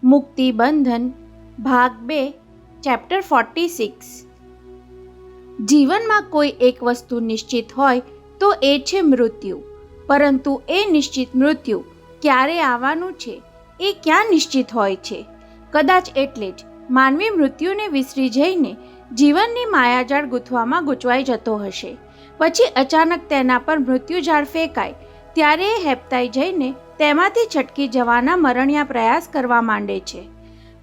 મુક્તિ બંધન ભાગ 2 ચેપ્ટર 46। જીવનમાં કોઈ એક વસ્તુ નિશ્ચિત હોય તો એ છે મૃત્યુ, પરંતુ એ નિશ્ચિત મૃત્યુ ક્યારે આવવાનું છે એ ક્યાં નિશ્ચિત હોય છે? કદાચ એટલે જ માનવી મૃત્યુને વિસરી જઈને જીવનની માયાજાળ ગૂંથવામાં ગૂંચવાઈ જતો હશે। પછી અચાનક તેના પર મૃત્યુજાળ ફેંકાય ત્યારે એ હેપતાઈ જઈને તેમાંથી છટકી જવાના મરણિયા પ્રયાસ કરવા માંડે છે।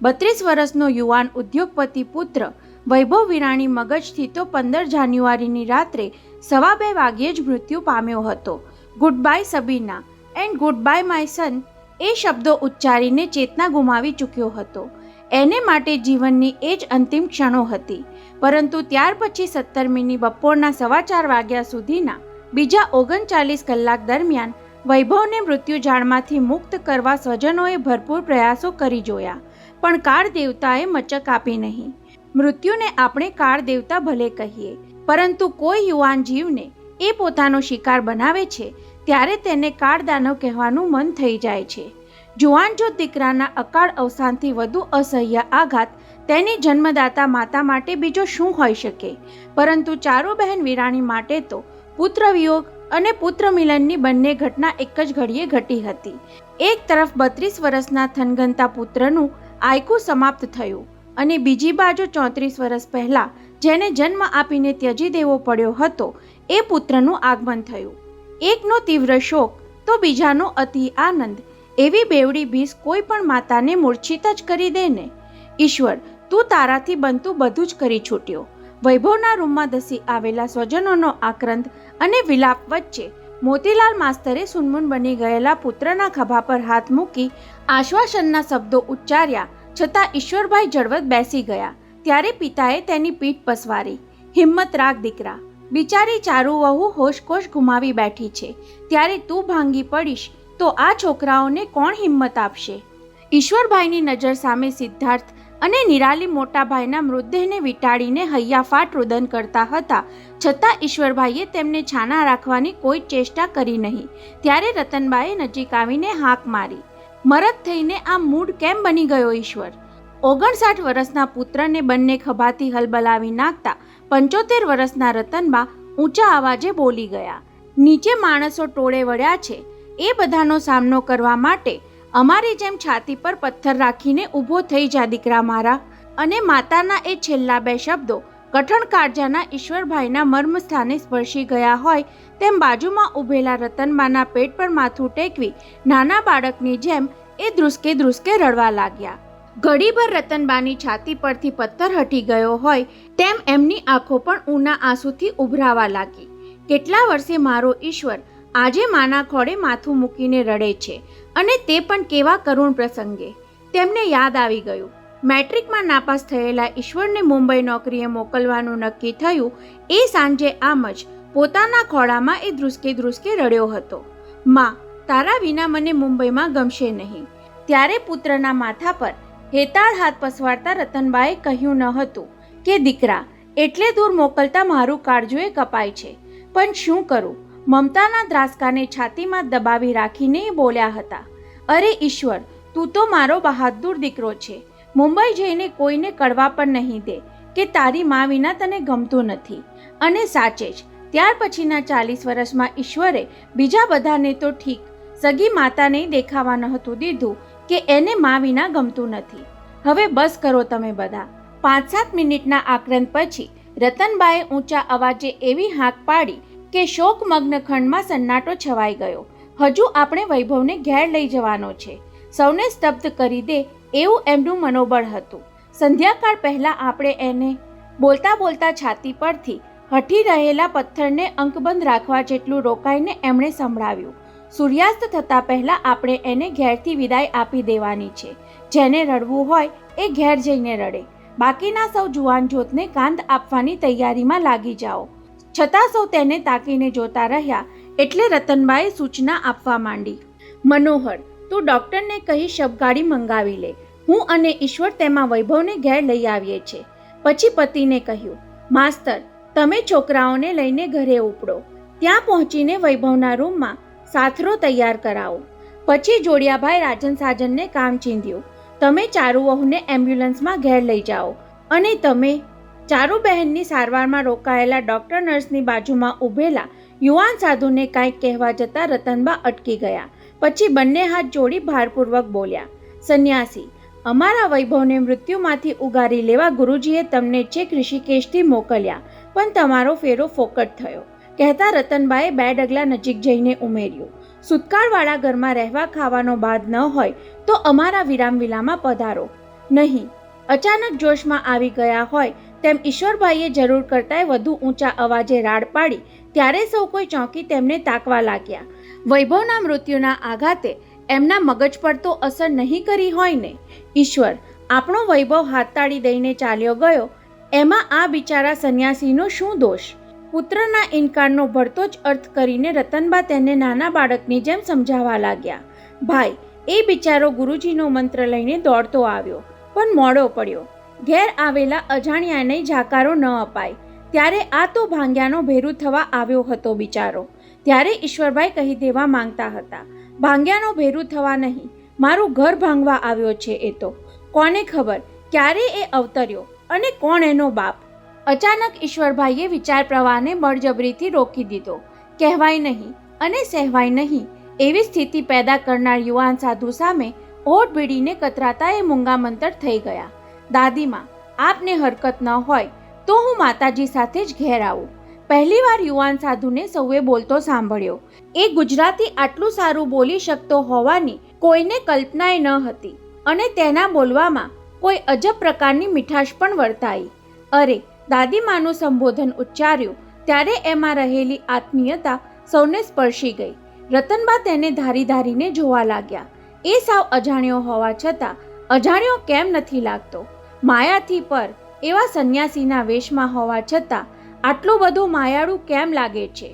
32 વર્ષનો યુવાન ઉદ્યોગપતિ પુત્ર વૈભવ વિરાણી મગજથી તો 15 જાન્યુઆરીની રાત્રે 2:15 વાગ્યે જ મૃત્યુ પામ્યો હતો। Good bye Sabina and good bye my son એ શબ્દો ઉચ્ચારીને ચેતના ગુમાવી ચૂક્યો હતો। એને માટે જીવનની એ જ અંતિમ ક્ષણો હતી, પરંતુ ત્યાર પછી 17મીની બપોરના 4:15 વાગ્યા સુધીના બીજા 39 કલાક દરમિયાન વૈભવને મૃત્યુજાળમાંથી મુક્ત કરવા સ્વજનોએ ભરપૂર પ્રયાસો કરી જોયા, પણ કાળ દેવતાએ મચક આપી નહીં। મૃત્યુને આપણે કાળ દેવતા ભલે કહીએ, પરંતુ કોઈ યુવાન જીવને એ પોતાનો શિકાર બનાવે છે ત્યારે તેને કાળ દાનવ કહેવાનું મન થઈ જાય છે। જુવાન જો દીકરાના અકાળ અવસાનથી વધુ અસહ્ય આઘાત તેની જન્મદાતા માતા માટે બીજો શું હોઈ શકે? પરંતુ ચારુ બહેન વિરાણી માટે તો પુત્ર વિયોગ અને પુત્ર મિલનની બંને ઘટના એક જ ઘડીએ ઘટી હતી। એક તરફ 32 વર્ષના થનગનતા પુત્રનું આયકું સમાપ્ત થયું અને બીજી બાજુ 34 વર્ષ પહેલા જેને જન્મ આપીને ત્યજી દેવો પડ્યો હતો એ પુત્રનું આગમન થયું। એકનો તીવ્ર શોક તો બીજાનો અતિ આનંદ, એવી બેવડી ભીસ કોઈ પણ માતાને મૂર્છિત જ કરી દે ને। ઈશ્વર, તું તારાથી બનતું બધું જ કરી છૂટ્યો। વૈભવના રૂમમાં ધસી આવેલા સ્વજનોનો આક્રંદ અને વિલાપ વચ્ચે મોતીલાલ માસ્તરે સુનમુન બની ગયેલા પુત્રના ખભા પર હાથ મૂકી આશ્વાસનના શબ્દો ઉચ્ચાર્યા, છતાં ઈશ્વરભાઈ જળવત બેસી ગયા ત્યારે પિતાએ તેની પીઠ પસવારી। હિંમત રાખ દીકરા, બિચારી ચારુ વહુ હોશકોશ ગુમાવી બેઠી છે, ત્યારે તું ભાંગી પડીશ તો આ છોકરાઓને કોણ હિંમત આપશે? ઈશ્વરભાઈની નજર સામે સિદ્ધાર્થ અને નિરાલી મોટા ભાઈના મૃતદેહને વીંટાળીને હૈયાફાટ રુદન કરતા હતા, છતાં ઈશ્વરભાઈએ તેમને છાના રાખવાની કોઈ ચેષ્ટા કરી નહીં। ત્યારે રતનબાએ નજીક આવીને હાક મારી, મરદ થઈને આ મૂડ કેમ બની ગયો ઈશ્વર? 59 વર્ષના પુત્રને બંને ખભાથી હલબલાવી નાખતા 75 વર્ષના રતનબા ઊંચા અવાજે બોલી ગયા, નીચે માણસો ટોળે વળ્યા છે, એ બધાનો સામનો કરવા માટે અમારી જેમ છાતી પર પથ્થર રાખીને ઊભો થઈ જા દીકરા મારા। અને માતાના એ છેલ્લા 2 શબ્દો કઠણ કાળજાના ઈશ્વરભાઈના મર્મ સ્થાને સ્પર્શી ગયા હોય તેમ બાજુમાં ઊભેલા રતનબાના પેટ પર માથું ટેકવી નાના બાળકની જેમ એ ધ્રુસકે ધ્રુસકે રડવા લાગ્યા। ઘડીભર રતનબાની છાતી પરથી પથ્થર હટી ગયો હોય તેમ એમની આંખો પણ ઊના આંસુથી ઉભરાવા લાગી। કેટલા વર્ષે મારો ઈશ્વર આજે માના ખોળે માથું મૂકીને રડે છે, અને તે પણ કેવા કરુણ પ્રસંગે! તેમને યાદ આવી ગયું, મેટ્રિકમાં નાપાસ થયેલા ઈશ્વરને મુંબઈ નોકરીએ મોકલવાનું નક્કી થયું એ સાંજે આમ જ પોતાના ખોળામાં એ ધ્રુસકે ધ્રુસકે રડ્યો હતો, માં, તારા વિના મને મુંબઈમાં ગમશે નહીં। ત્યારે પુત્રના માથા પર હેતાળ હાથ પસવારતા રતનબાએ કહ્યું ન હતું કે દીકરા, એટલે દૂર મોકલતા મારું કાળજુએ કપાય છે, પણ શું કરું? મમતાના દ્રાસકાને છાતીમાં દબાવી રાખીને બોલ્યા હતા, અરે ઈશ્વર, તું તો મારો બહાદુર દીકરો છે, મુંબઈ જઈને કોઈને કળવા પણ નહીં દે કે તારી મા વિના તને ગમતું નથી। અને સાચે જ ત્યાર પછીના 40 વર્ષમાં ઈશ્વરે બીજા બધાને તો ઠીક, સગી માતાને દેખાવા નહોતું દીધું કે એને મા વિના ગમતું નથી। હવે બસ કરો તમે બધા। 5-7 મિનિટના આક્રંદ પછી રતનબાએ ઊંચા અવાજે એવી હાંક પાડી કે શોકમગ્ન ખંડમાં સન્નાટો છવાઈ ગયો। હજુ આપણે વૈભવને ઘેર લઈ જવાનો છે, સૌને સ્તબ્ધ કરી દે એવું એમનું મનોબળ હતું। સંધ્યાકાળ પહેલા આપણે એને બોલતા બોલતા છાતી પરથી હઠી રહેલા પથ્થરને અંકબંધ રાખવા જેટલું રોકાઈને એમણે સંભળાવ્યું। સૂર્યાસ્ત થતા પહેલા આપણે એને ઘેરથી વિદાય આપી દેવાની છે। જેને રડવું હોય એ ઘેર જઈને રડે, બાકીના સૌ જુવાન જોતને કાંત આપવાની તૈયારીમાં લાગી જાઓ। છતાં સૌ તેને તાકીને જોતા રહ્યા એટલે રતનબાએ સૂચના આપવા માંડી, મનોહર, તું ડૉક્ટરને કહી શબગાડી મંગાવી લે, હું અને ઈશ્વર તેમાં વૈભવને ઘેર લઈ આવીએ છે। પછી પતિને કહ્યું, માસ્તર, તમે છોકરાઓને લઈને ઘરે ઉપડો, ત્યાં પહોંચીને વૈભવના રૂમમાં સાથરો તૈયાર કરાવો। પછી જોડિયાભાઈ રાજન સાજનને કામ ચીંધ્યું। તમે ચારુવહુને એમ્બ્યુલન્સમાં ઘેર લઈ જાઓ અને તમે ચારુબહેનની સારવારમાં રોકાયેલા ડૉક્ટર નર્સની બાજુમાં ઊભેલા યુવાન સાધુને કાંઈક કહેવા જતાં રતનબા અટકી ગયા. પછી બંને હાથ જોડી ભારપૂર્વક બોલ્યા, સંન્યાસી, અમારા વૈભવને મૃત્યુમાંથી ઉગારી લેવા ગુરુજીએ તમને છેક ઋષિકેશથી મોકલ્યા, પણ તમારો ફેરો ફોકટ થયો. કહેતા રતનબાએ 2 ડગલા નજીક જઈને ઉમેર્યું, સુતકાળવાળા ઘરમાં રહેવા ખાવાનો બાદ ન હોય તો અમારા વિરામવિલામાં પધારો. નહીં, અચાનક જોશમાં આવી ગયા હોય તેમ ઈશ્વરભાઈએ જરૂર કરતાંય વધુ ઊંચા અવાજે રાડ પાડી ત્યારે સૌ કોઈ ચોંકી તેમને તાકવા લાગ્યા. વૈભવના મૃત્યુના આઘાતે એમના મગજ પર તો અસર નહીં કરી હોય ને? ઈશ્વર, આપણો વૈભવ હાથતાળી દઈને ચાલ્યો ગયો, એમાં આ બિચારા સંન્યાસીનો શું દોષ? પુત્રના ઇનકારનો ભળતો જ અર્થ કરીને રતનબા તેને નાના બાળકની જેમ સમજાવવા લાગ્યા. ભાઈ, એ બિચારો ગુરુજીનો મંત્ર લઈને દોડતો આવ્યો, પણ મોડો પડ્યો. ઘેર આવેલા અજાણ્યાને જાકારો ન અપાય ત્યારે આ તો ભાંગ્યાનો ભેરું થવા આવ્યો હતો બિચારો. ત્યારે ઈશ્વરભાઈ કહી દેવા માંગતા હતા, ભાંગ્યાનો ભેરું થવા નહીં, મારું ઘર ભાંગવા આવ્યો છે. એ તો કોને ખબર ક્યારે એ અવતર્યો અને કોણ એનો બાપ? અચાનક ઈશ્વરભાઈએ વિચાર પ્રવાહને બળજબરીથી રોકી દીધો. કહેવાય નહીં અને સહેવાય નહીં એવી સ્થિતિ પેદા કરનાર યુવાન સાધુ સામે હોઠ ભીડીને કતરાતા એ મૂંગામંતર થઈ ગયા. દાદીમાં, આપને હરકત ન હોય તો હું માતાજી સાથે જ ઘેર આવું. પહેલીવાર યુવાન સાધુને સૌએ બોલતો સાંભળ્યો. એ ગુજરાતી આટલું સારું બોલી શકતો હોવાની કોઈને કલ્પનાય ન હતી અને તેના બોલવામાં કોઈ અજબ પ્રકારની મીઠાશ પણ વર્તાઈ. અરે, દાદીમાનું સંબોધન ઉચ્ચાર્યું ત્યારે એમાં રહેલી આત્મીયતા સૌને સ્પર્શી ગઈ. રતનબા તેને ધારી ધારીને જોવા લાગ્યા. એ સાવ અજાણ્યો હોવા છતાં અજાણ્યો કેમ નથી લાગતો? માયાથી પર એવા સંન્યાસીના વેશમાં હોવા છતાં આટલો બધો માયાળુ કેમ લાગે છે?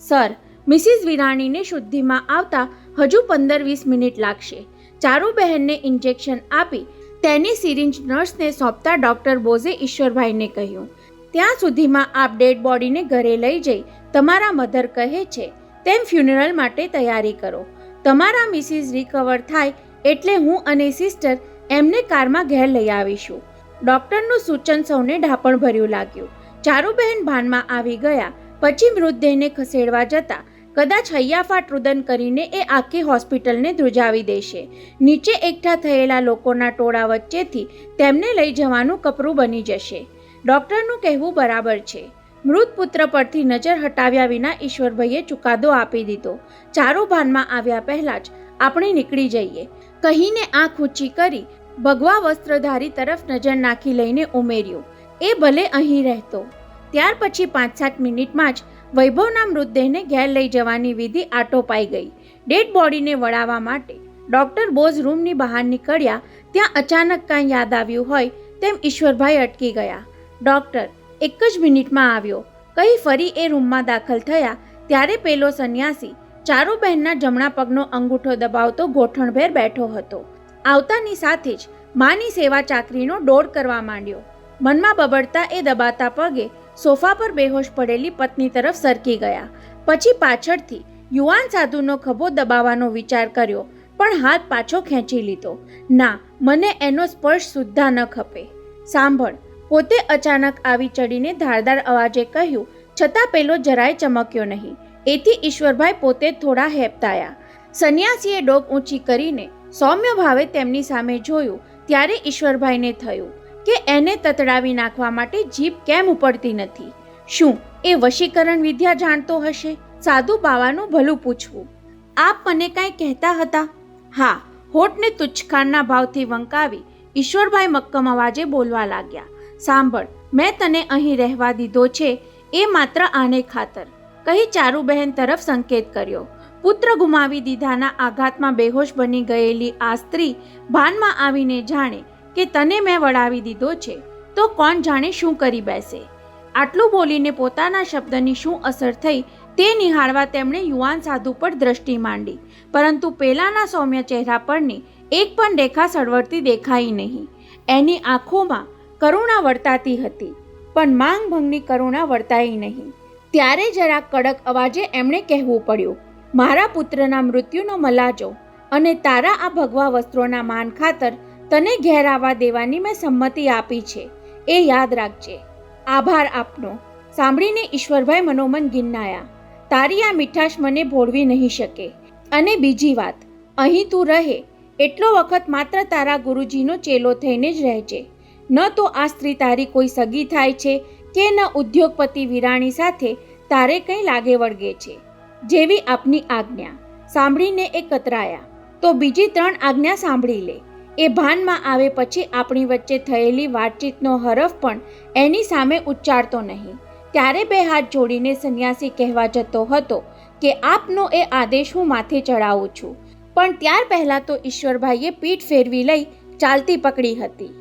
સર, મિસિસ વિરાણીને શુદ્ધિમાં આવતા હજુ 15-20 મિનિટ લાગશે. ચારુબહેનને ઇન્જેક્શન આપી તેની સિરિંજ નર્સને સોંપતા ડૉક્ટર બોઝે ઈશ્વરભાઈને કહ્યું, ત્યાં સુધીમાં આપ ડેડ બોડીને ઘરે લઈ જઈ તમારા મધર કહે છે તેમ ફ્યુનરલ માટે તૈયારી કરો. તમારા મિસિસ રિકવર થાય એટલે હું અને સિસ્ટર એમને કારમાં ઘેર લઈ આવીશું. ડૉક્ટરનું સૂચન સૌને ઢાપણ ભર્યું લાગ્યું. ચારુબહેન ભાનમાં આવી ગયા પછી મૃતદેહને ખસેડવા જતાં કદાચ હૈયાફાટ રુદન કરીને એ આખી હોસ્પિટલને ધ્રુજાવી દેશે. નીચે એકઠા થયેલા લોકોના ટોળા વચ્ચેથી તેમને લઈ જવાનું કપરું બની જશે. ડૉક્ટરનું કહેવું બરાબર છે. મૃત પુત્ર પરથી નજર હટાવ્યા વિના ઈશ્વરભાઈએ ચુકાદો આપી દીધો. ચારુ ભાનમાં આવ્યા પહેલાં જ આપણે નીકળી જઈએ કહીને આંખ ઊંચી કરી ભગવા વસ્ત્રધારી તરફ નજર નાખી લઈને ઉમેર્યું, એ ભલે અહીં રહેતો. ત્યાર પછી 5-7 મિનિટમાં જ વૈભવના મૃતદેહને ઘેર લઈ જવાની વિધિ આટોપાઈ ગઈ. ડેડ બોડીને વળાવવા માટે ડૉક્ટર બોઝ રૂમની બહાર નીકળ્યા ત્યાં અચાનક કાંઈ યાદ આવ્યું હોય તેમ ઈશ્વરભાઈ અટકી ગયા. ડૉક્ટર, 1 જ મિનિટમાં આવ્યો કહી ફરી એ રૂમમાં દાખલ થયા ત્યારે પેલો સંન્યાસી ચારુબહેનના જમણા પગનો અંગૂઠો દબાવતો ગોઠણભેર બેઠો હતો. આવતાની સાથે જ માની સેવા ચાકરીનો દોડ કરવા માંડ્યો. મનમાં બબડતા એ દબાતા પગે સોફા પર બેહોશ પડેલી પત્ની તરફ સરકી ગયા. પછી પાછળથી યુવાન સાધુનો ખભો દબાવવાનો વિચાર કર્યો પણ હાથ પાછો ખેંચી લીધો. ના, મને એનો સ્પર્શ સુદ્ધા ન ખપે. સાંભળ, પોતે અચાનક આવી ચડીને ધારદાર અવાજે કહ્યું છતાં પેલો જરાય ચમક્યો નહીં. એથી ઈશ્વરભાઈ પોતે થોડા હેપતાયા. સંન્યાસીએ ડોક ઊંચી કરીને સૌમ્ય ભાવે તેમની સામે જોયું ત્યારે ઈશ્વરભાઈને થયું કે એને તતડાવી નાખવા માટે જીભ કેમ ઉપડતી નથી. શું એ વશીકરણ વિદ્યા જાણતો હશે? સાધુ બાવાનું ભલું પૂછવું. આપ મને કાંઈ કહેતા હતા? હા, હોઠને તુચ્છખાનના ભાવથી વંકાવી ઈશ્વરભાઈ મક્કમ અવાજે બોલવા લાગ્યા. સાંભળ, મેં તને અહીં રહેવા દીધો છે એ માત્ર આને ખાતર કહી ચારુબહેન તરફ સંકેત કર્યો. પુત્ર ગુમાવી દીધાના આઘાતમાં બેહોશ બની ગયેલી આ સ્ત્રી ભાનમાં આવીને જાણે કે તને મેં વળાવી દીધો છે તો કોણ જાણે શું કરી બેસે. આટલું બોલીને પોતાના શબ્દની શું અસર થઈ તે નિહાળવા તેમણે યુવાન સાધુ પર દ્રષ્ટિ માંડી, પરંતુ પેલાના સૌમ્ય ચહેરા પરની એક પણ રેખા સળવળતી દેખાઈ નહીં. એની આંખોમાં કરુણા વર્તાતી હતી પણ માંગ ભંગની કરુણા વર્તાઈ નહીં. ત્યારે જરા કડક અવાજે એમણે કહેવું પડ્યું, મારા પુત્રના મૃત્યુનો મલાજો અને તારા આ ભગવા વસ્ત્રોના માન ખાતર તને ઘેર આવવા દેવાની મેં સંમતિ આપી છે, એ યાદ રાખજે. આભાર આપનો. સાંભળીને ઈશ્વરભાઈ મનોમન ગિન્નાયા. તારી આ મીઠાશ મને ભોળવી નહીં શકે. અને બીજી વાત, અહીં તું રહે એટલો વખત માત્ર તારા ગુરુજીનો ચેલો થઈને જ રહેજે. ન તો આ સ્ત્રી તારી કોઈ સગી થાય છે કે ન ઉદ્યોગપતિ વિરાણી સાથે તારે કંઈ લાગે વળગે છે. જેવી આપની આજ્ઞા. સાંભળીને એ કતરાયા. તો બીજી 3 આજ્ઞા સાંભળી લે. એ ભાનમાં આવે પછી આપણી વચ્ચે થયેલી વાતચીતનો હરફ પણ એની સામે ઉચ્ચારતો નહીં. ત્યારે 2 હાથ જોડીને સંન્યાસી કહેવા જતો હતો કે આપનો એ આદેશ હું માથે ચડાવું છું. પણ ત્યાર પહેલાં તો ઈશ્વરભાઈએ પીઠ ફેરવી લઈ ચાલતી પકડી હતી.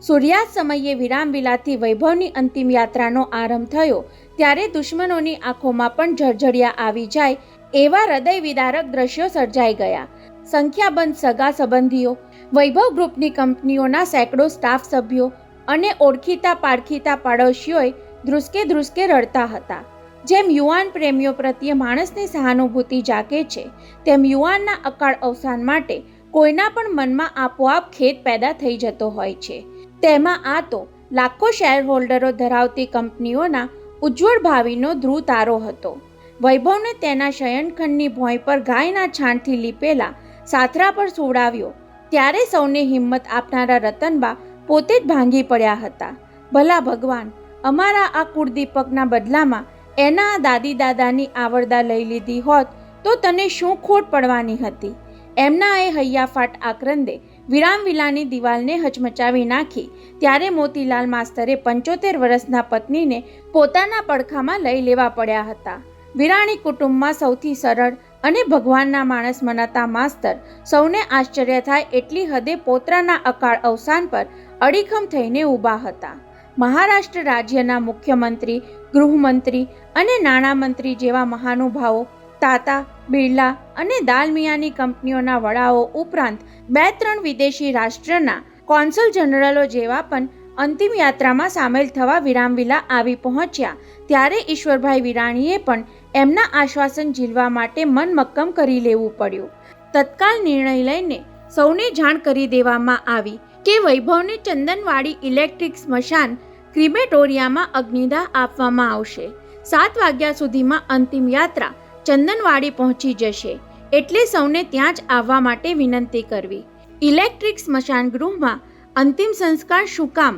સૂર્યાસ્ત સમયે વિરામવિલાથી વૈભવની અંતિમ યાત્રાનો આરંભ થયો ત્યારે દુશ્મનોની આંખોમાં પણ ઝળઝળિયા આવી જાય એવા હૃદય વિદારક દ્રશ્યો સર્જાઈ ગયા. સંખ્યાબંધ સગા સંબંધીઓ, વૈભવ ગ્રુપની કંપનીઓના સેંકડો સ્ટાફ સભ્યો અને ઓળખીતા પારખીતા પાડોશીઓએ ધ્રુસકે રડતા હતા. જેમ યુવાન પ્રેમીઓ પ્રત્યે માણસની સહાનુભૂતિ જાગે છે, તેમ યુવાનના અકાળ અવસાન માટે કોઈના પણ મનમાં આપોઆપ ખેદ પેદા થઈ જતો હોય છે. તેમાં આ તો લાખો શેરહોલ્ડરો ધરાવતી કંપનીઓના ઉજ્જવળ ભાવિનો ધ્રુવ તારો હતો. વૈભવને તેના શયનખંડની ભોંય પર ગાયના છાણથી લીપેલા સાથરા પર સુવડાવ્યો ત્યારે સૌને હિંમત આપનારા રતનબા પોતે જ ભાંગી પડ્યા હતા. ભલા ભગવાન, અમારા આ કુળદીપકના બદલામાં એના દાદી દાદાની આવરદા લઈ લીધી હોત તો તને શું ખોટ પડવાની હતી. એમના એ હૈયાફાટ આક્રંદે વિરામવિલાની દિવાલને હચમચાવી નાખી ત્યારે મોતીલાલ માસ્તરે 75 વર્ષના પત્નીને પોતાના પડખામાં લઈ લેવા પડ્યા હતા. વિરાણી કુટુંબમાં સૌથી સરળ અને ભગવાનના માણસ મનાતા માસ્તર સૌને આશ્ચર્ય થાય એટલી હદે પોતાના અકાળ અવસાન પર અડીખમ થઈને ઊભા હતા. મહારાષ્ટ્ર રાજ્યના મુખ્યમંત્રી, ગૃહમંત્રી અને નાણામંત્રી જેવા મહાનુભાવો, તાતા, બિરલા અને દાલમિયાની કંપનીઓના વડાઓ ઉપરાંત 2-3 વિદેશી રાષ્ટ્રના કોન્સલ જનરલો જેવા પણ અંતિમ યાત્રામાં સામેલ થવા વિરામવિલા આવી પહોંચ્યા ત્યારે ઈશ્વરભાઈ વિરાણીએ પણ એમના આશ્વાસન ઝીલવા માટે મન મક્કમ કરી લેવું પડ્યું. તત્કાલ નિર્ણય લઈને સૌને જાણ કરી દેવામાં આવી કે વૈભવને ચંદનવાડી ઇલેક્ટ્રિક સ્મશાન ક્રિમેટોરિયામાં અગ્નિદાહ આપવામાં આવશે. 7 વાગ્યા સુધીમાં અંતિમ યાત્રા ચંદનવાડી પહોંચી જશે એટલે સૌને ત્યાં જ આવવા માટે વિનંતી કરવી. ઇલેક્ટ્રિક સ્મશાન ગૃહમાં અંતિમ સંસ્કાર શું કામ,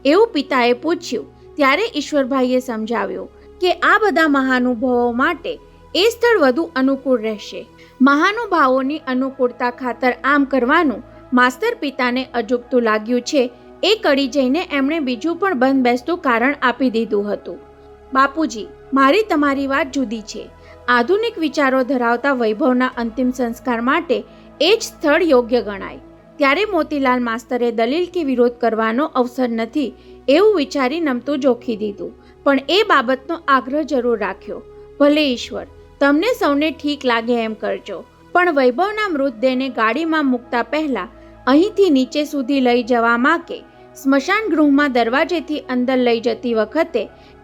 એવું પિતાએ પૂછ્યું ત્યારે ઈશ્વરભાઈએ સમજાવ્યું કે આ બધા મહાનુભાવો માટે એ સ્થળ વધુ અનુકૂળ રહેશે. મહાનુભાવોની અનુકૂળતા ખાતર આમ કરવાનું માસ્તર પિતાને અજુગતું લાગ્યું છે એ કડી જઈને એમણે બીજું પણ બંધબેસતું કારણ આપી દીધું હતું. બાપુજી, મારી તમારી વાત જુદી છે. આધુનિક વિચારો ધરાવતા વૈભવના અંતિમ સંસ્કાર માટે એ જ સ્થળ યોગ્ય ગણાય. ત્યારે મોતીલાલ માસ્તરે દલીલ કે વિરોધ કરવાનો અવસર નથી એવું વિચારી નમતું જોખી દીધું, પણ એ બાબતનો આગ્રહ જરૂર રાખ્યો. ભલે ઈશ્વર, તમને સૌને ઠીક લાગે એમ કરજો, પણ વૈભવના મૃતદેહને ગાડીમાં મૂકતા પહેલા અહીંથી નીચે સુધી લઈ જવામાં કે સ્મશાન ગૃહમાં દરવાજેથી અંદર લઈ જતી વખતે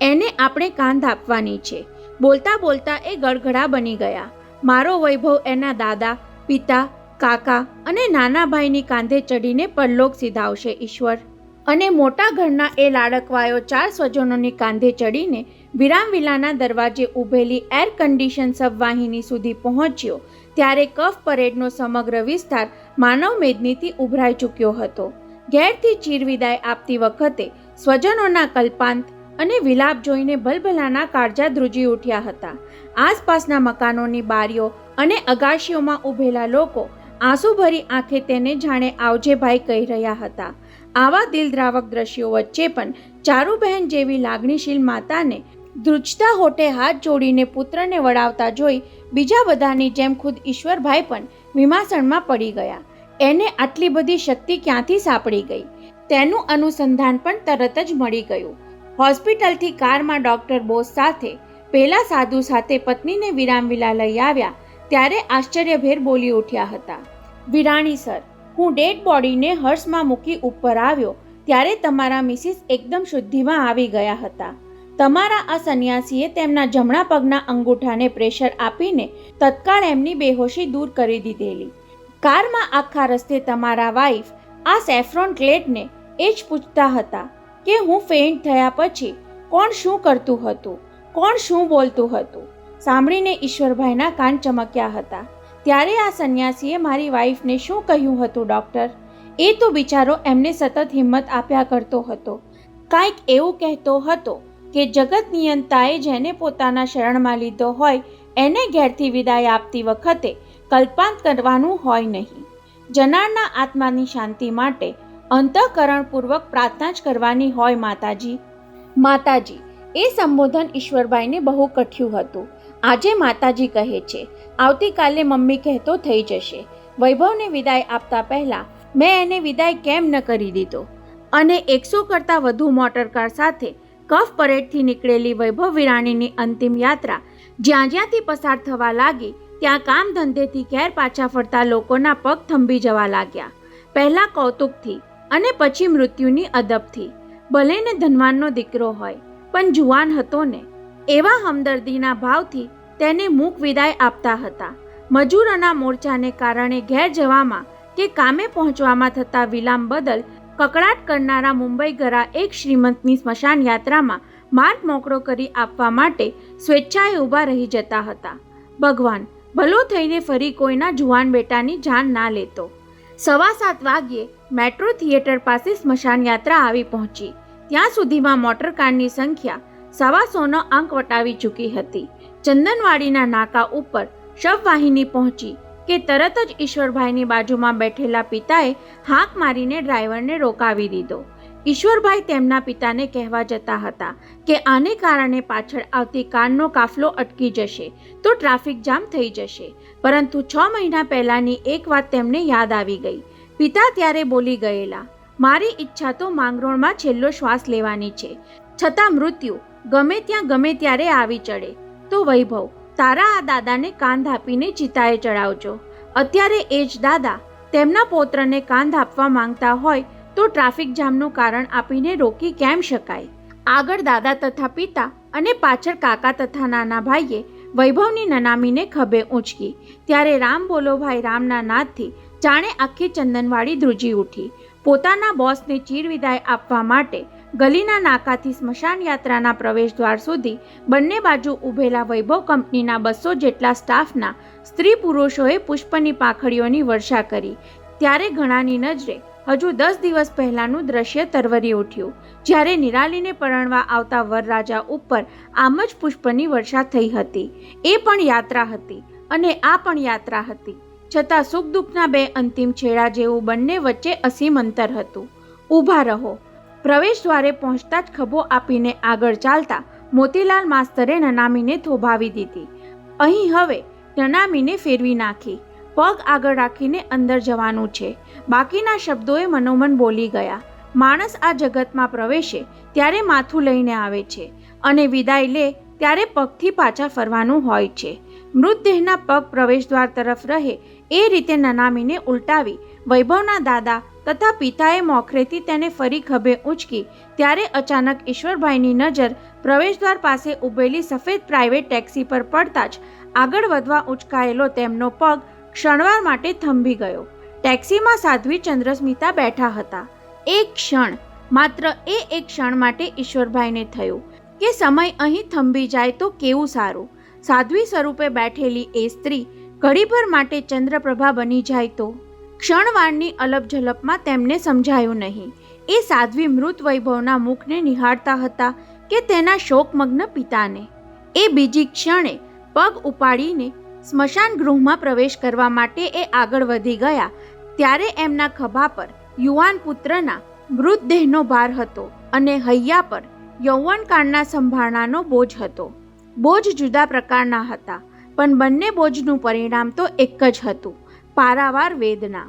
એને આપણે કાંધ આપવાની છે. બોલતા બોલતા એ ગળગળા બની ગયા. મારો વૈભવ એના દાદા, પિતા, કાકા અને નાના ભાઈની કાંધે ચડીને પરલોક સીધાવશે ઈશ્વર. અને મોટા ઘરના એ લાડકવાયો 4 સ્વજનોની કાંધે ચડીને વિરામવિલાના દરવાજે ઊભેલી એર કન્ડિશન સબવાહિની સુધી પહોંચ્યો ત્યારે કફ પરેડનો સમગ્ર વિસ્તાર માનવ મેદનીથી ઉભરાઈ ચૂક્યો હતો. ઘેરથી ચીરવિદાય આપતી વખતે સ્વજનોના કલ્પાંત અને વિલાપ જોઈને ભલભલાના કાળજા ધ્રુજી ઉઠ્યા હતા. આસપાસના મકાનોની બારીઓ અને અગાશીઓમાં ઊભેલા લોકો આંસુભરી આંખે તેને જાણે આવજે ભાઈ કહી રહ્યા હતા. આવા દિલદ્રાવક દ્રશ્યો વચ્ચે પણ ચારુબહેન જેવી લાગણીશીલ માતાને ધ્રુજતા હોઠે હાથ જોડીને પુત્રને વડાવતા જોઈ બીજા બધાની જેમ ખુદ ઈશ્વરભાઈ પણ વિમાસણમાં પડી ગયા. એને આટલી બધી શક્તિ ક્યાંથી સાંપડી ગઈ તેનું અનુસંધાન પણ તરત જ મળી ગયું. હોસ્પિટલથી કારમાં ડૉક્ટર બોસ સાથે પેલા સાધુ સાથે પત્નીને વિરામવિલા લઈ આવ્યા ત્યારે આશ્ચર્યભેર બોલી ઉઠ્યા હતા. વિરાણી સર, હું ડેડ બોડીને હર્ષમાં મૂકી ઉપર આવ્યો ત્યારે તમારા મિસિસ એકદમ શુદ્ધિમાં આવી ગયા હતા. તમારા આ સંન્યાસીએ તેમના જમણા પગના અંગૂઠાને પ્રેશર આપીને તત્કાળ એમની બેહોશી દૂર કરી દીધેલી. કારમાં આખા રસ્તે તમારા વાઈફ આ સેફ્રોન ક્લેડને એ જ પૂછતા હતા કે હું ફેઇન્ટ થયા પછી કોણ શું કરતું હતું, કોણ શું બોલતું હતું. સાંભળીને ઈશ્વરભાઈના કાન ચમક્યા હતા. ત્યારે આ સંન્યાસીએ મારી વાઈફને શું કહ્યું હતું ડૉક્ટર? એ તો બિચારો એમને સતત હિંમત આપ્યા કરતો હતો. કાંઈક એવું કહેતો હતો કે જગત નિયંતાએ જેને પોતાના શરણમાં લીધો હોય એને ઘેરથી વિદાય આપતી વખતે કલ્પાંત કરવાનું હોય નહીં. જનારના આત્માની શાંતિ માટે અંતઃકરણપૂર્વક પ્રાર્થના જ કરવાની હોય માતાજી. માતાજી એ સંબોધન ઈશ્વરભાઈને બહુ કઠ્યું હતું. આજે માતાજી કહે છે, આવતીકાલે મમ્મી કહેતો થઈ જશે. વૈભવને વિદાય આપતા પહેલાં મેં એને વિદાય કેમ ન કરી દીધો? અને 100 કરતાં વધુ મોટરકાર સાથે કફ પરેડથી નીકળેલી વૈભવ વિરાણીની અંતિમ યાત્રા જ્યાં જ્યાંથી પસાર થવા લાગી ત્યાં કામ ધંધેથી ઘેર પાછા ફરતા લોકોના પગ થંભી જવા લાગ્યા. પહેલાં કૌતુકથી અને પછી મૃત્યુની અદબથી. ભલે ને ધનવાનનો દીકરો હોય પણ જુવાન હતો ને. એવા હમદર્દીના ભાવથી તેને મૂક વિદાય આપતા હતા. મજૂરોના મોરચાને કારણે ઘેર જવામાં કે કામે પહોંચવામાં થતા વિલામ બદલ કકળાટ કરનારા મુંબઈ ગરા એક શ્રીમંતની સ્મશાન યાત્રામાં માર્ગ મોકળો કરી આપવા માટે સ્વેચ્છાએ ઊભા રહી જતા હતા. ભગવાન ભલો થઈને ફરી કોઈના જુવાન બેટાની જાન ના લેતો. 7:15 વાગ્યે મેટ્રો થિયેટર પાસે સ્મશાન યાત્રા આવી પહોંચી. ત્યાં સુધીમાં મોટરકારની સંખ્યા 125નો અંક વટાવી ચૂકી હતી. ચંદનવાડીના નાકા ઉપર શવવાહિની પહોંચી કે તરત જ ઈશ્વરભાઈની બાજુમાં બેઠેલા પિતાએ હાંક મારીને ડ્રાઈવરને રોકાવી દીધો. ઈશ્વરભાઈ તેમના પિતાને કહેવા જતા હતા કે આને કારણે પાછળ આવતી કારનો કાફલો અટકી જશે તો ટ્રાફિક જામ થઈ જશે. પરંતુ 6 મહિના પહેલાંની એક વાત તેમને યાદ આવી ગઈ. પિતા ત્યારે બોલી ગયેલા, મારી ઈચ્છા તો માંગરોળમાં છેલ્લો શ્વાસ લેવાની છે, છતાં મૃત્યુ ગમે ત્યાં ગમે ત્યારે આવી ચડે. તો વૈભવ તારા આ દાદાને કાંધ આપીને ચિતાએ ચડાવજો. અત્યારે એ જ દાદા તેમના પૌત્રને કાંધ આપવા માંગતા હોય તો ટ્રાફિક જામનું કારણ આપીને રોકી કેમ શકાય? આગળ દાદા તથા પિતા અને પાછળ કાકા તથા નાના ભાઈએ વૈભવની નનામીને ખભે ઊંચકી. ત્યારે રામ બોલો ભાઈ રામના નાદથી જાણે આખી ચંદનવાડી ધ્રુજી ઉઠી. પોતાના બોસને ચીર વિદાય આપવા માટે ગલીના નાકાથી સ્મશાન યાત્રાના પ્રવેશદ્વાર સુધી બંને બાજુ ઊભેલા વૈભવ કંપનીના 200 જેટલા સ્ટાફના સ્ત્રી પુરુષોએ પુષ્પની પાંખડીઓની વર્ષા કરી. ત્યારે ઘણાની નજરે હજુ 10 દિવસ પહેલાંનું દ્રશ્ય તરવરી ઉઠ્યું, જ્યારે નિરાલીને પરણવા આવતા વરરાજા ઉપર આમ જ પુષ્પની વર્ષા થઈ હતી. એ પણ યાત્રા હતી અને આ પણ યાત્રા હતી, છતાં સુખ દુઃખના બે અંતિમ છેડા જેવું બંને વચ્ચે અસીમ અંતર હતું. ઊભા રહો. પ્રવેશ દ્વારે પહોંચતા જ ખભો આપીને આગળ ચાલતા મોતીલાલ માસ્તરે નનામીને થોભાવી દીધી. અહીં હવે નનામીને ફેરવી નાખી. પગ આગળ રાખીને અંદર જવાનું છે. બાકીના શબ્દોએ મનોમન બોલી ગયા. માણસ આ જગતમાં પ્રવેશે ત્યારે માથું લઈને આવે છે અને વિદાય લે ત્યારે પગથી પાછા ફરવાનું હોય છે. મૃતદેહના પગ પ્રવેશદ્વાર તરફ રહે એ રીતે નનામીને ઉલટાવી વૈભવના દાદા તથા પિતાએ મોખરેથી તેને ફરી ખભે ઊંચકી. ત્યારે અચાનક ઈશ્વરભાઈની નજર પ્રવેશદ્વાર પાસે ઊભેલી સફેદ પ્રાઇવેટ ટેક્સી પર પડતા જ આગળ વધવા ઊંચકાયેલો તેમનો પગ ક્ષણવાર માટે થંભી ગયો. ટેક્સીમાં સાધ્વી ચંદ્રસ્મિતા બેઠા હતા. એક ક્ષણ, માત્ર એક ક્ષણ માટે ઈશ્વરભાઈને થયું કે સમય અહીં થંભી જાય તો કેવું સારું. સાધ્વી સ્વરૂપે બેઠેલી એ સ્ત્રી ઘડીભર માટે ચંદ્રપ્રભા બની જાય તો? ક્ષણવારની અલપ ઝલપમાં તેમને સમજાયું નહીં એ સાધ્વી મૃત વૈભવના મુખને નિહાળતા હતા કે તેના શોકમગ્ન પિતાને. એ બીજી ક્ષણે પગ ઉપાડીને સ્મશાન ગૃહમાં પ્રવેશ કરવા માટે એ આગળ વધી ગયા ત્યારે એમના ખભા પર યુવાન પુત્રના મૃતદેહનો ભાર હતો અને હૈયા પર યૌવનકાળના સંભાળનાનો બોજ હતો. બોજ જુદા પ્રકારના હતા પણ બંને બોજનું પરિણામ તો એક જ હતું, પારાવાર વેદના.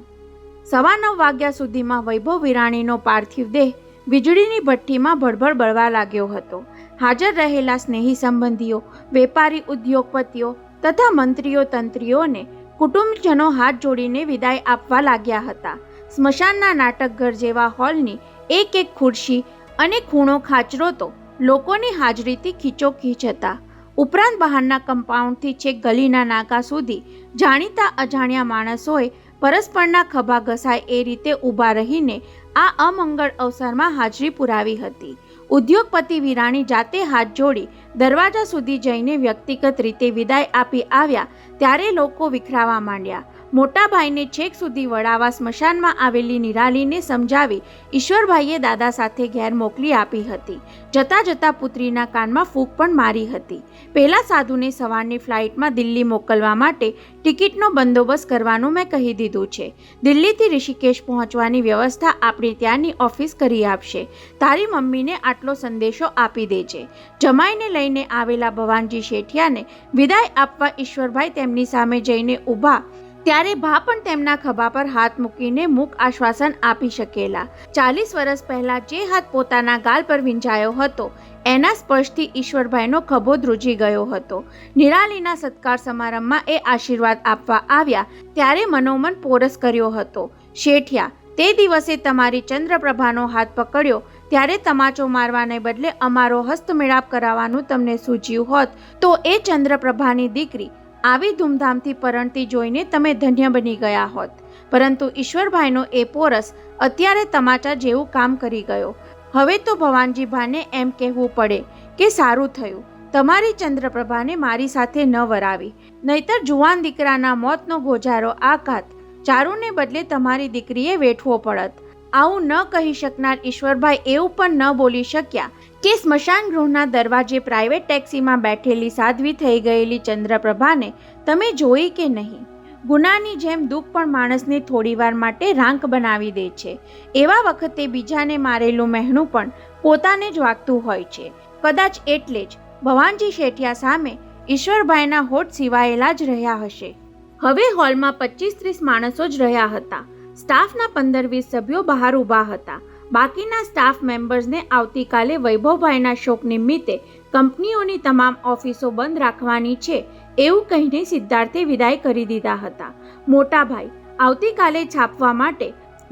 9:15 વાગ્યા સુધીમાં વૈભવ વિરાણીનો પાર્થિવ દેહ વીજળીની ભઠ્ઠીમાં ભડભડ બળવા લાગ્યો હતો. હાજર રહેલા સ્નેહી સંબંધીઓ, વેપારી ઉદ્યોગપતિઓ તથા મંત્રીઓ તંત્રીઓને કુટુંબજનો હાથ જોડીને વિદાય આપવા લાગ્યા હતા. સ્મશાનના નાટકઘર જેવા હોલની એક ખુરશી અને ખૂણો ખાચરો તો લોકોની હાજરીથી ખીચોખીચ હતા. ઉપરાંત બહારના કમ્પાઉન્ડથી છેક ગલીના નાકા સુધી જાણીતા અજાણ્યા માણસોએ પરસ્પરના ખભા ઘસાય એ રીતે ઊભા રહીને આ અમંગળ અવસરમાં હાજરી પુરાવી હતી. ઉદ્યોગપતિ વિરાણી જાતે હાથ જોડી દરવાજા સુધી જઈને વ્યક્તિગત રીતે વિદાય આપી આવ્યા ત્યારે લોકો વિખરાવા માંડ્યા. મોટા ભાઈને છેક સુધી વડાવા સ્મશાનમાં આવેલી નિરાલીને સમજાવી ઈશ્વરભાઈએ દાદા સાથે ઘેર મોકલી આપી હતી. જતાં જતાં પુત્રીના કાનમાં ફૂંક પણ મારી હતી. પહેલા સાધુને સવારની ફ્લાઇટમાં દિલ્હી મોકલવા માટે ટિકિટનો બંદોબસ્ત કરવાનું મેં કહી દીધું છે. દિલ્હીથી ઋષિકેશ પહોંચવાની વ્યવસ્થા આપણી ત્યાંની ઓફિસ કરી આપશે. તારી મમ્મીને આટલો સંદેશો આપી દેજે. જમાઈને લઈને આવેલા ભવાનજી શેઠિયાને વિદાય આપવા ઈશ્વરભાઈ તેમની સામે જઈને ઊભા ત્યારે ભા પણ તેમના ખભા પર હાથ મૂકીને મૂક આશ્વાસન આપી શકેલા. 40 વર્ષ પહેલા જે હાથ પોતાના ગાલ પર વીંજાયો હતો એના સ્પર્શથી ઈશ્વરભાઈનો ખભો ધ્રુજી ગયો હતો. નિરાલીના સત્કાર સમારંભમાં એ આશીર્વાદ આપવા આવ્યા ત્યારે મનોમન પોરસ કર્યો હતો. શેઠિયા, તે દિવસે તમારી ચંદ્રપ્રભાનો હાથ પકડ્યો ત્યારે તમાચો મારવાને બદલે અમારો હસ્તમેળાપ કરાવવાનું તમને સૂઝ્યું હોત તો એ ચંદ્રપ્રભાની દીકરી આવી ધૂમધામથી પરણતી જોઈને તમે ધન્ય બની ગયા હોત. પરંતુ ઈશ્વરભાઈનો એ પોરસ અત્યારે તમાચા જેવું કામ કરી ગયો. હવે તો ભવાનજી ભાને એમ કહેવું પડે કે સારું થયું તમારી ચંદ્રપ્રભાને મારી સાથે ન વરાવી, નહીતર જુવાન દીકરાના મોતનો ગોજારો આઘાત ચારુને બદલે તમારી દીકરીએ વેઠવો પડત. આવું ન કહી શકનાર ઈશ્વરભાઈ એવું પણ ન બોલી શક્યા કે સ્મશાન ગૃહના દરવાજે પ્રાઇવેટ ટેક્સીમાં બેઠેલી સાધ્વી થઈ ગયેલી ચંદ્રપ્રભાને તમે જોઈ કે નહીં? ગુનાની જેમ દુઃખ પણ માણસને થોડીવાર માટે રાંક બનાવી દે છે. એવા વખતે બીજાને મારેલું મહેણું પણ પોતાને જ વાગતું હોય છે. કદાચ એટલે જ ભવાનજી શેઠિયા સામે ઈશ્વરભાઈના હોઠ સિવાયેલા જ રહ્યા હશે. હવે હોલમાં 25-30 માણસો જ રહ્યા હતા. સ્ટાફના 15-20 સભ્યો બહાર ઊભા હતા. બાકીના સ્ટાફ મેમ્બર્સને આવતીકાલે વૈભવભાઈના શોક નિમિત્તે કંપનીઓની તમામ ઓફિસો બંધ રાખવાની છે એવું કહીને સિદ્ધાર્થે વિદાય કરી દીધા હતા. મોટા ભાઈ, આવતીકાલે છાપવા માટે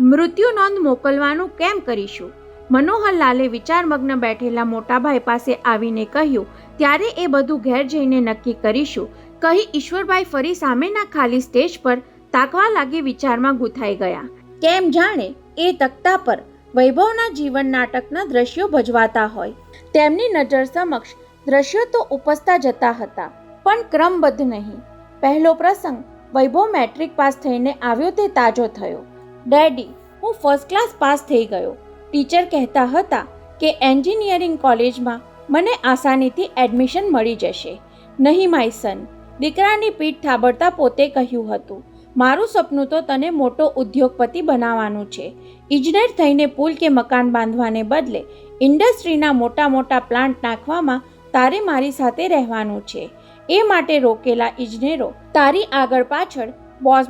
મૃત્યુ નોંધ મોકલવાનું કેમ કરીશું? મનોહરલાલે વિચારમગ્ન બેઠેલા મોટાભાઈ પાસે આવીને કહ્યું ત્યારે એ બધું ઘેર જઈને નક્કી કરીશું કહી ઈશ્વરભાઈ ફરી સામેના ખાલી સ્ટેજ પર તાકવા લાગી વિચારમાં ગૂંથાઈ ગયા. કેમ જાણે એ તખ્તા પર વૈભવના જીવન નાટકના દ્રશ્યો ભજવાતા હોય. તેમની નજર સમક્ષ દ્રશ્યો તો ઉપસતા જતા હતા પણ ક્રમબદ્ધ નહીં. પહેલો પ્રસંગ વૈભવ મેટ્રિક પાસ થઈને આવ્યો તે તાજો થયો. ડેડી, હું ફર્સ્ટ ક્લાસ પાસ થઈ ગયો. ટીચર કહેતા હતા કે એન્જિનિયરિંગ કોલેજમાં મને આસાનીથી એડમિશન મળી જશે. નહીં માય સન, દીકરાની પીઠ થાબડતા પોતે કહ્યું હતું, મારું સપનું તો તને મોટો ઉદ્યોગપતિ બનાવવાનું છે. ઇજનેર થઈને પુલ કે મકાન બાંધવાને બદલે ઇન્ડસ્ટ્રીના મોટા મોટા પ્લાન્ટ નાખવામાં તારે મારી સાથે રહેવાનું છે. એ માટે રોકેલા ઇજનેરો તારી આગળ પાછળ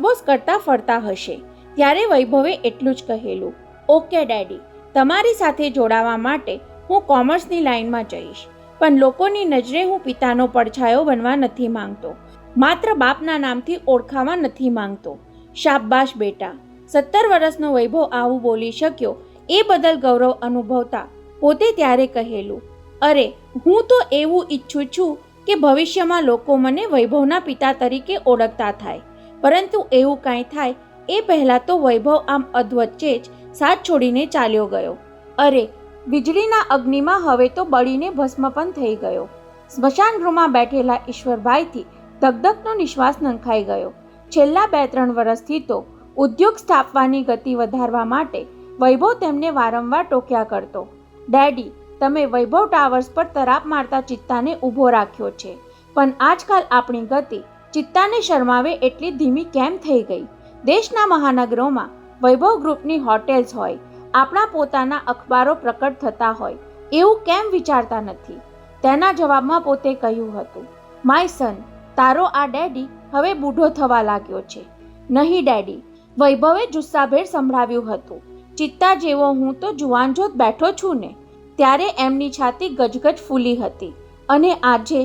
બોસ કરતા ફરતા હશે. ત્યારે વૈભવે એટલું જ કહેલું, ઓકે ડેડી, તમારી સાથે જોડાવા માટે હું કોમર્સની લાઈનમાં જઈશ, પણ લોકોની નજરે હું પિતાનો પડછાયો બનવા નથી માંગતો. માત્ર બાપના નામથી ઓળખાવા નથી માંગતો. શાબાશ બેટા. 17 વર્ષનો વૈભવ આવું બોલી શક્યો એ બદલ ગૌરવ અનુભવતા પોતે ત્યારે કહેલું, અરે હું તો એવું ઈચ્છું છું કે ભવિષ્યમાં લોકો મને વૈભવના પિતા તરીકે ઓળખતા થાય. પરંતુ એવું કાંઈ થાય એ પહેલાં તો વૈભવ આમ અધવચ્ચે જ સાથ છોડીને ચાલ્યો ગયો. અરે વીજળીના અગ્નિમાં હવે તો બળીને ભસ્મ પણ થઈ ગયો. સ્મશાન ગૃહમાં બેઠેલા ઈશ્વરભાઈથી ધગધગનો નિશ્વાસ નંખાઈ ગયો. છેલ્લા 2-3 વર્ષથી તો ઉદ્યોગ સ્થાપવાની ગતિ વધારવા માટે વૈભવ તેમને વારંવાર ટોક્યા કરતો. ડેડી, તમે વૈભવ ટાવર્સ પર તરાપ મારતા ચિત્તાને ઊભો રાખ્યો છે, પણ આજકાલ આપણી ગતિ ચિત્તાને શરમાવે એટલી ધીમી કેમ થઈ ગઈ? દેશના મહાનગરોમાં વૈભવ ગ્રુપની હોટેલ્સ હોય, આપણા પોતાના અખબારો પ્રકટ થતા હોય, એવું કેમ વિચારતા નથી? તેના જવાબમાં પોતે કહ્યું હતું, માય સન, તારો આ ડેડી હવે બૂઢો થવા લાગ્યો છે. નહીં ડેડી, વૈભવે જુસ્સાભેર સંભળાવ્યું હતું, ચિત્તા જેવો હું તો જુવાનજોત બેઠો છું ને. ત્યારે એમની છાતી ગજગજ ફૂલી હતી અને આજે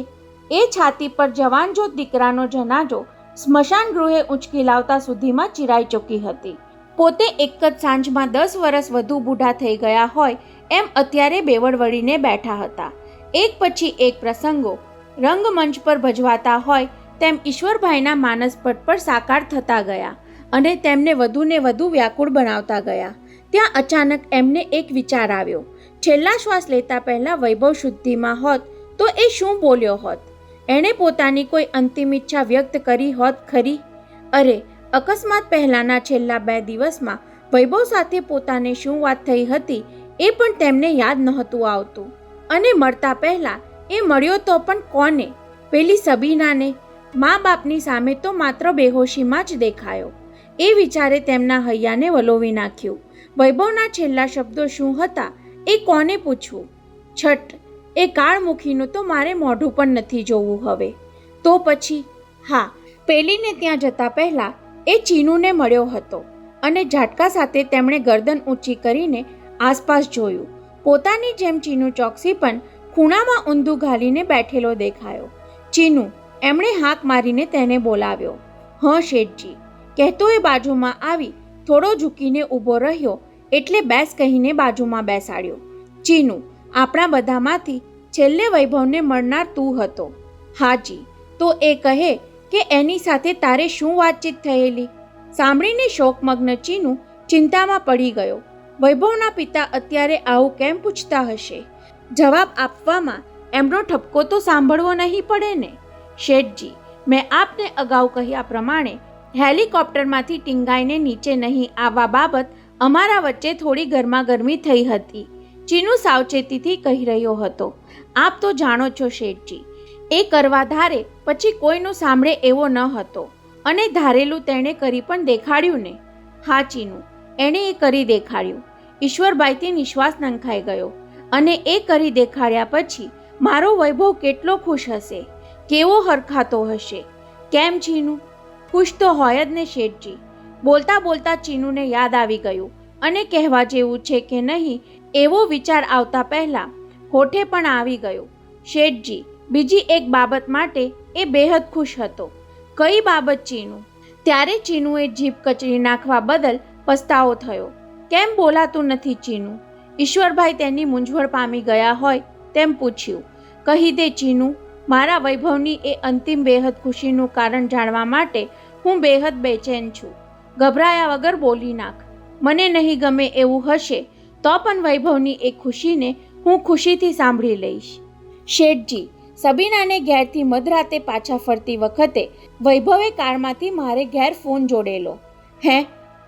એ છાતી પર જવાનજોત દીકરાનો જનાજો સ્મશાન ગૃહે ઊંચકી લાવતા સુધીમાં ચિરાઈ ચૂકી હતી. પોતે એક જ સાંજમાં 10 વર્ષ વધુ બૂઢા થઈ ગયા હોય એમ અત્યારે બેવડ વળીને બેઠા હતા. એક પછી એક પ્રસંગો રંગમંચ પર ભજવાતા હોય તેમ ઈશ્વરભાઈના માનસપટ પર સાકાર થતા ગયા અને તેમને વધુને વધુ વ્યાકુળ બનાવતા ગયા. ત્યાં અચાનક એમને એક વિચાર આવ્યો. છેલ્લા શ્વાસ લેતા પહેલાં વૈભવ શુદ્ધિમાં હોત તો એ શું બોલ્યો હોત? એણે પોતાની કોઈ અંતિમ ઈચ્છા વ્યક્ત કરી હોત ખરી? અરે, અકસ્માત પહેલાંના છેલ્લા 2 દિવસમાં વૈભવ સાથે પોતાને શું વાત થઈ હતી એ પણ તેમને યાદ નહોતું આવતું. અને મળતા પહેલાં એ મળ્યો તો પણ કોને? પેલી સબીનાને. મા બાપની સામે તો માત્ર બેહોશીમાં જ દેખાયો. એ વિચારે તેમના હૈયાને વલોવી નાખ્યું. વૈભવના છેલ્લા શબ્દો શું હતા એ કોને પૂછવું? છઠ, એ કાળમુખીનું તો મારે મોઢું પણ નથી જોવું હવે. તો પછી હા, પેલીને ત્યાં જતા પહેલાં એ ચીનુને મળ્યો હતો અને ઝાટકા સાથે તેમણે ગરદન ઊંચી કરીને આસપાસ જોયું. પોતાની જેમ ચીનુ ચોકસી પણ ખૂણામાં ઊંધું ઘાલીને બેઠેલો દેખાયો. ચીનુ, એમણે હાક મારીને તેને બોલાવ્યો. હં શેઠજી, કહેતો એ બાજુમાં આવી થોડો ઝૂકીને ઊભો રહ્યો એટલે બેસ કહીને બાજુમાં બેસાડ્યો. ચીનુ, આપણા બધામાંથી છેલ્લે વૈભવને મળનાર તું હતો. હાજી. તો એ કહે કે એની સાથે તારે શું વાતચીત થયેલી? સાંભળીને શોકમગ્ન ચીનુ ચિંતામાં પડી ગયો. વૈભવના પિતા અત્યારે આવું કેમ પૂછતા હશે? જવાબ આપવામાં એમનો ઠપકો તો સાંભળવો નહીં પડે ને. શેઠજી, મેં આપને અગાઉ કહ્યા પ્રમાણે હેલિકોપ્ટરમાંથી ટીંગાઈને નીચે નહીં આવવા બાબત અમારા વચ્ચે થોડી ગરમાગરમી થઈ હતી. ચીનુ સાવચેતીથી કહી રહ્યો હતો. આપ તો જાણો છો શેઠજી, એ કરવા ધારે પછી કોઈનું સાંભળે એવો ન હતો અને ધારેલું તેણે કરી પણ દેખાડ્યું ને. હા ચીનુ, એણે એ કરી દેખાડ્યું. ઈશ્વરભાઈથી નિશ્વાસ નંખાઈ ગયો. અને એ કરી દેખાડ્યા પછી મારો વૈભવ કેટલો ખુશ હશે, કેવો હરખાતો હશે. કેમ ચીનુ? ખુશ તો હોય જ ને શેઠજી. બોલતા બોલતા ચીનુને યાદ આવી ગયું અને કહેવા જેવું છે કે નહીં એવો વિચાર આવતા પહેલાં હોઠે પણ આવી ગયો. શેઠજી, બીજી એક બાબત માટે એ બેહદ ખુશ હતો. કઈ બાબત ચીનુ? ત્યારે ચીનુએ જીભ કચડી નાખવા બદલ પસ્તાવો થયો. કેમ બોલાતું નથી ચીનુ? ઈશ્વરભાઈ તેની મૂંઝવણ પામી ગયા હોય તેમ પૂછ્યું. કહી દે ચીનુ, મારા વૈભવની એ અંતિમ બેહદ ખુશીનું કારણ જાણવા માટે હું બેહદ બેચેન છું. ગભરાયા વગર બોલી નાખ. મને નહીં ગમે એવું હશે તો પણ વૈભવની એ ખુશીને હું ખુશીથી સાંભળી લઈશ. શેઠજી, સબીનાને ઘેરથી મધરાતે પાછા ફરતી વખતે વૈભવે કારમાંથી મારે ઘેર ફોન જોડેલો. હે?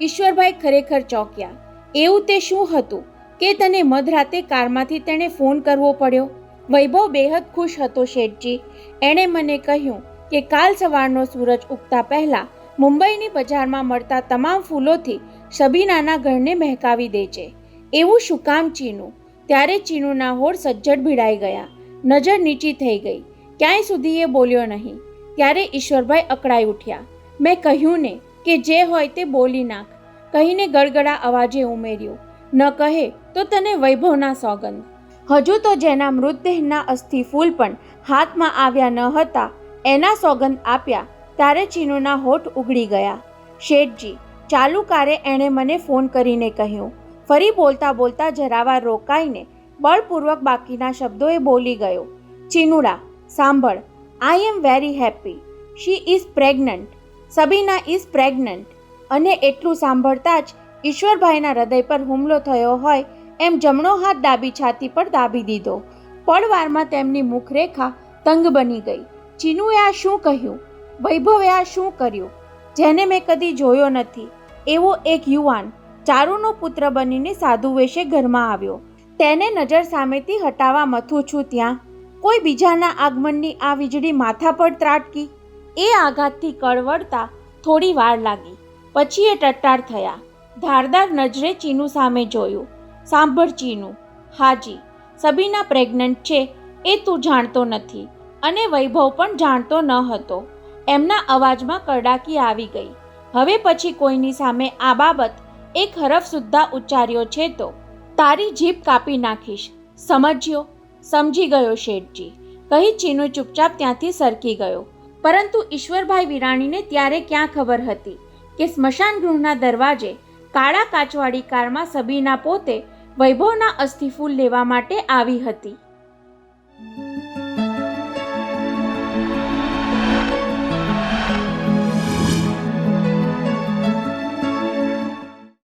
ઈશ્વરભાઈ ખરેખર ચોંક્યા. એવું તે શું હતું કે તને મધરાતે કારમાંથી તેણે ફોન કરવો પડ્યો? વૈભવ બેહદ ખુશ હતો શેઠજી. એણે મને કહ્યું કે કાલ સવારનો સૂરજ ઉગતા પહેલાં મુંબઈની બજારમાં મળતા તમામ ફૂલોથી સબીનાના ઘરને મહેકાવી દેજે. એવું શું કામ ચીનુ? ત્યારે ચીનુના હોઠ સજ્જડ ભીડાઈ ગયા. નજર નીચી થઈ ગઈ. ક્યાંય સુધી એ બોલ્યો નહીં. ત્યારે ઈશ્વરભાઈ અકળાઈ ઉઠ્યા. મેં કહ્યું ને કે જે હોય તે બોલી નાખ, કહીને ગળગળા અવાજે ઉમેર્યું. ન કહે તો તને વૈભવના સોગંદ. હજુ તો જેના મૃતદેહના અસ્થિ ફૂલ પણ હાથમાં આવ્યા ન હતા એના સોગંદ આપ્યા ત્યારે ચીનુના હોઠ ઉઘડી ગયા. શેઠજી, ચાલુ કારે એણે મને ફોન કરીને કહ્યું. ફરી બોલતા બોલતા જરાવાર રોકાઈને બળપૂર્વક બાકીના શબ્દોએ બોલી ગયો. ચીનુડા, સાંભળ. I am very happy. She is pregnant. Sabina is pregnant. અને એટલું સાંભળતા જ ઈશ્વરભાઈના હૃદય પર હુમલો થયો હોય એમ જમણો હાથ ડાબી છાતી પર દાબી દીધો. પળવારમાં તેમની મુખરેખા તંગ બની ગઈ. ચીનુએ આ શું કહ્યું? વૈભવે આ શું કર્યું? જેને મેં કદી જોયો નથી એવો એક યુવાન ચારુનો પુત્ર બનીને સાધુ વેશે ઘરમાં આવ્યો. તેને નજર સામેથી હટાવવા મથું છું ત્યાં કોઈ બીજાના આગમનની આ વીજળી માથા પર ત્રાટકી. એ આઘાતથી કળવળતા થોડી વાર લાગી. પછી એ ટટ્ટાર થયા. ધારદાર નજરે ચીનુ સામે જોયું. સાંભળ ચીનુ. હાજી, સબીના પ્રેગ્નન્ટ છે એ તું જાણતો નથી અને વૈભવ પણ જાણતો ન હતો. એમના અવાજમાં કરડાકી આવી ગઈ. હવે પછી કોઈની સામે આ બાબત એક હરફ સુદ્ધા ઉચ્ચાર્યો છે તો તારી જીભ કાપી નાખીશ. સમજ્યો? સમજી ગયો શેઠજી, કહી ચીનુ ચૂપચાપ ત્યાંથી સરકી ગયો. પરંતુ ઈશ્વરભાઈ વિરાણીને ત્યારે ક્યાં ખબર હતી કે સ્મશાન ગૃહના દરવાજે કાળા કાચવાળી કારમાં સબીના પોતે વૈભવના અસ્થિફૂલ લેવા માટે આવી હતી.